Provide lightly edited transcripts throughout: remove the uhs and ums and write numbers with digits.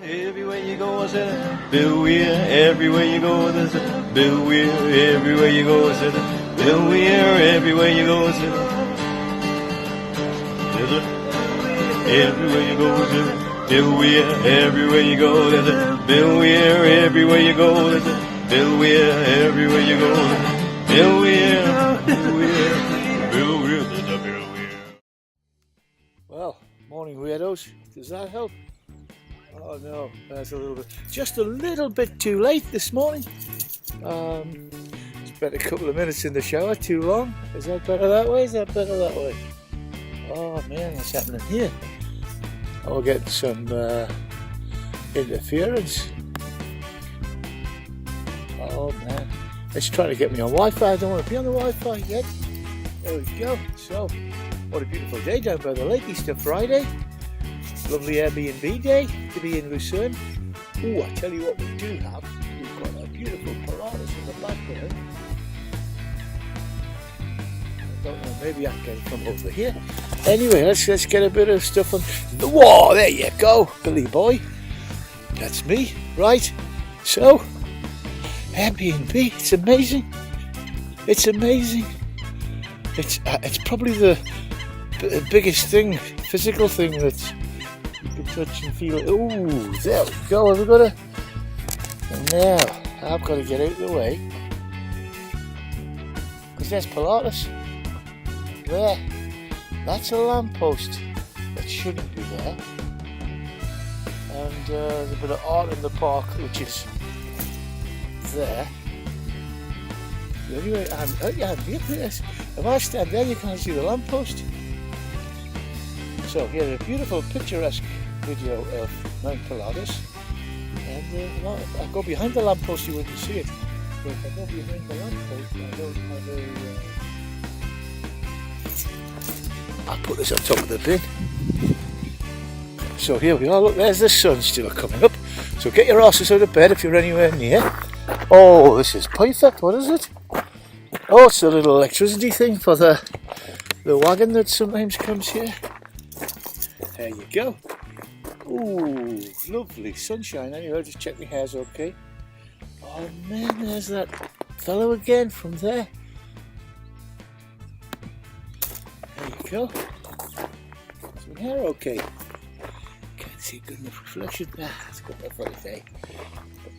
Everywhere you go, I said, Bill Weir. Everywhere you go, there's a Bill Weir. Everywhere you go, I said, Bill Weir. Everywhere you go, I said, there's a. Everywhere you go, there's a Bill Weir. Everywhere you go, there's a Bill Weir. Everywhere you go, there's a Bill Weir. Everywhere you go, there's a Bill Weir. Bill Weir. Bill Weir. There's a Bill Weir. Well, morning weirdos. Does that help? Oh no, that's just a little bit too late this morning. Spent a couple of minutes in the shower too long. Is that better that way? Is that better that way? Oh man, what's happening here? I'll get some interference. Oh man, it's trying to get me on Wi-Fi. I don't want to be on the Wi-Fi yet. There we go. So, what a beautiful day down by the lake. Easter Friday. Lovely Airbnb day to be in Luzern. Oh, I tell you what we do have. We've got a beautiful paradas in the background. I don't know, maybe I can come over here. Anyway, let's get a bit of stuff on the wall. There you go, Billy boy. That's me, right? So, Airbnb, it's amazing. It's amazing. It's probably the biggest thing, physical thing that's you can touch and feel. Ooh, there we go. Have we got to? Now I've got to get out of the way because there's Pilatus. There, that's a lamppost that shouldn't be there. And there's a bit of art in the park, which is there. Anyway, if I stand there, you can't see the lamppost. So here's a beautiful picturesque video of Mount Pilatus, and I go behind the lamppost, you wouldn't see it, but if I go behind the lamppost, I don't have I'll put this on top of the bin. So here we are, look, there's the sun still coming up, so get your asses out of bed if you're anywhere near. Oh, this is perfect. What is it? Oh, it's a little electricity thing for the wagon that sometimes comes here. There you go. Ooh, lovely sunshine. Anyway, I'll just check my hair's okay. Oh man, there's that fellow again from there. There you go. Is my hair okay? Can't see good enough reflection. It's good enough for the day.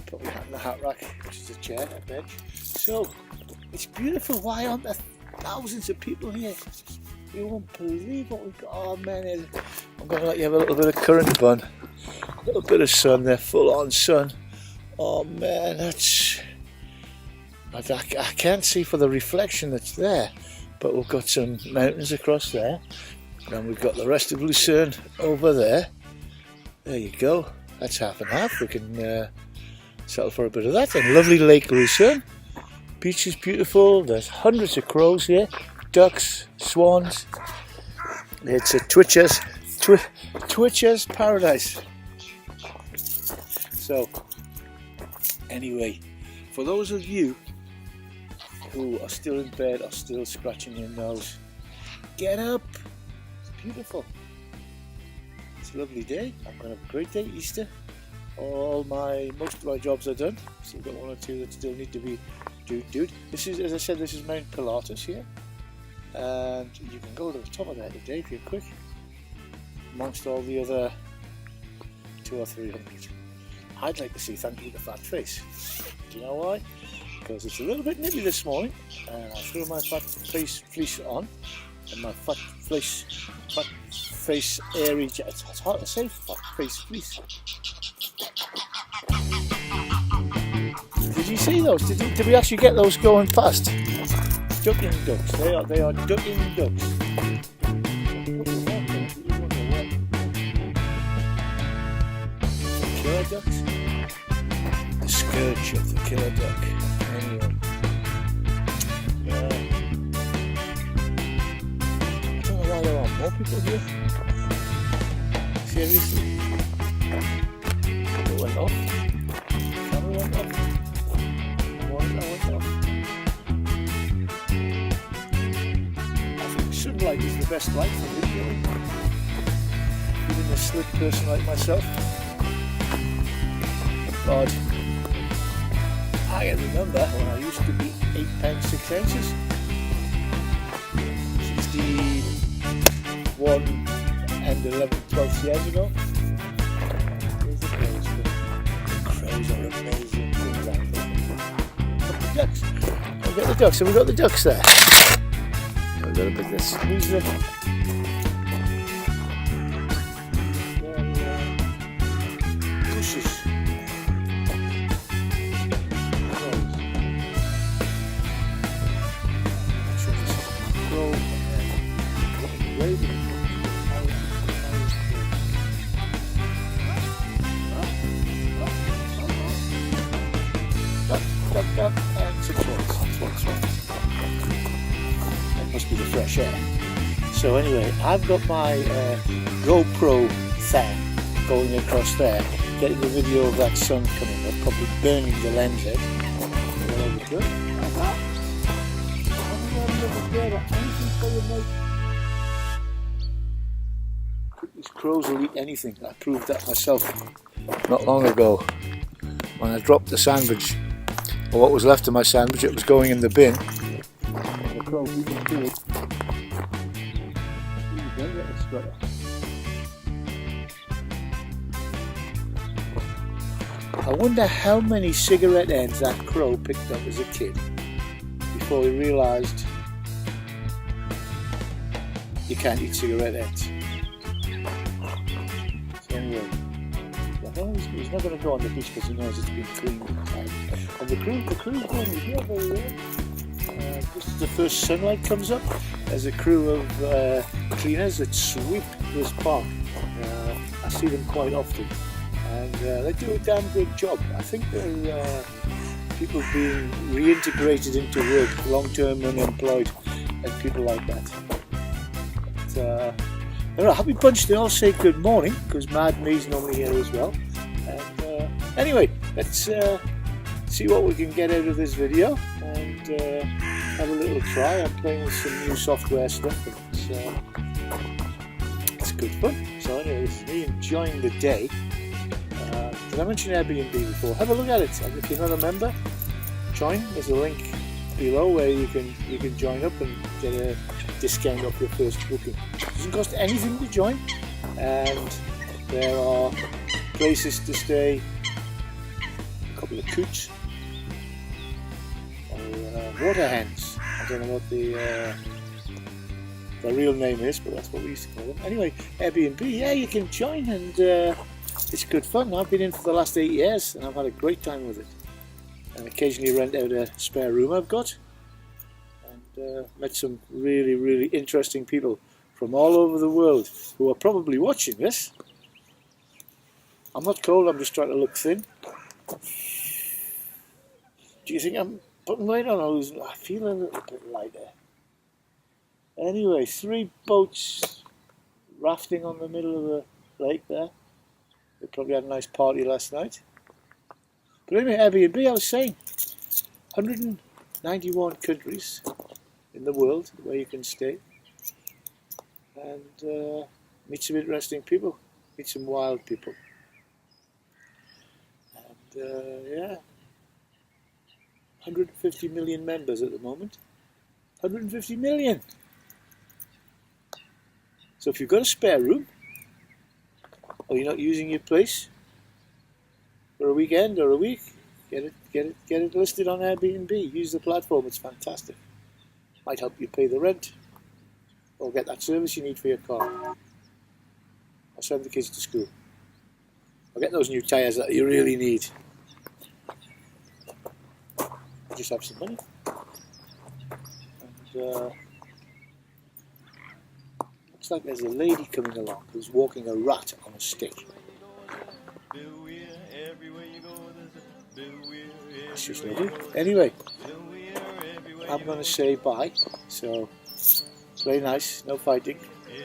Put my hat in the hat rack, which is a chair, a bench. So, it's beautiful. Why aren't there thousands of people here? You won't believe what we've got. Oh man, I'm going to let you have a little bit of currant bun. A little bit of sun there, full on sun. Oh man, that's... I can't see for the reflection that's there. But we've got some mountains across there. And we've got the rest of Luzern over there. There you go. That's half and half. We can settle for a bit of that. And lovely Lake Luzern. Beach is beautiful. There's hundreds of crows here. Ducks, swans. It's a Twitcher's paradise. So, anyway, for those of you who are still in bed or still scratching your nose, get up. It's beautiful. It's a lovely day. I'm going to have a great day, Easter. Most of my jobs are done. Still got one or two that still need to be do. This is, as I said, this is Mount Pilatus here. And you can go to the top of that today if you're quick, amongst all the other 200 or 300. I'd like to say thank you to Fat Face. Do you know why? Because it's a little bit nippy this morning, and I threw my Fat Face fleece on, and my Fat Face airy jacket. It's hard to say, Fat Face fleece. Did you see those? Did we actually get those going past? Ducking ducks. They are ducking ducks. Killer ducks. The scourge of the killer duck. Anyway. I don't know why there aren't more people here. Seriously. It went off. Camera went off. Why that went off? Sunlight is the best light for video. Even a slick person like myself. God, I can remember when I used to be 8 pounds 6 ounces. 61 and 11, 12 years ago. Here's the crows. The crows are amazing things out there. Look, the ducks. We've got the ducks. Have we got the ducks there? We've got a bit of this. Who's the... bushes. And some swans. That must be the fresh air. So anyway, I've got my GoPro thing going across there, getting the video of that sun coming up, probably burning the lens out. These crows will eat anything. I proved that myself not long ago when I dropped the sandwich, or what was left of my sandwich. It was going in the bin. And the crow beat me to it. I wonder how many cigarette ends that crow picked up as a kid before he realised you can't eat cigarette ends. So anyway, he's not going to go on the beach because he knows it's been cleaned inside. And the crew's going here very well. Just as the first sunlight comes up, there's a crew of cleaners that sweep this park. I see them quite often, and they do a damn good job. I think they're people being reintegrated into work, long-term unemployed, and people like that. But, they're a happy bunch. They all say good morning because Mad Me's normally here as well. And anyway, let's see what we can get out of this video and have a little try. I'm playing with some new software stuff. It's good fun. So anyway, this is me enjoying the day. Did I mention Airbnb before? Have a look at it. And if you're not a member, join. There's a link below where you can join up and get a discount off your first booking. It doesn't cost anything to join, and there are places to stay. A couple of coots or water hens. I don't know what the real name is, but that's what we used to call them. Anyway, Airbnb, yeah, you can join, and it's good fun. I've been in for the last 8 years, and I've had a great time with it. And occasionally rent out a spare room I've got, and met some really, really interesting people from all over the world who are probably watching this. I'm not cold, I'm just trying to look thin. Do you think I'm putting weight on, or I feel a little bit lighter? Anyway, 3 boats rafting on the middle of the lake there. They probably had a nice party last night. But anyway, Airbnb, I was saying, 191 countries in the world where you can stay and meet some interesting people, meet some wild people. And yeah, 150 million members at the moment. 150 million! So if you've got a spare room, or you're not using your place for a weekend or a week, get it listed on Airbnb. Use the platform, it's fantastic. Might help you pay the rent or get that service you need for your car, or send the kids to school, or get those new tyres that you really need. Just have some money. And looks like there's a lady coming along who's walking a rat on a stick. That's just lovely. Anyway, I'm going to say bye. So, play nice, no fighting.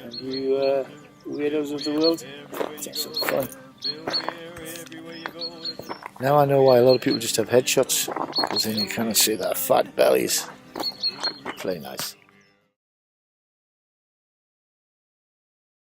And you weirdos of the world, take some fun. Now I know why a lot of people just have headshots, because then you kind of see their fat bellies. Play nice.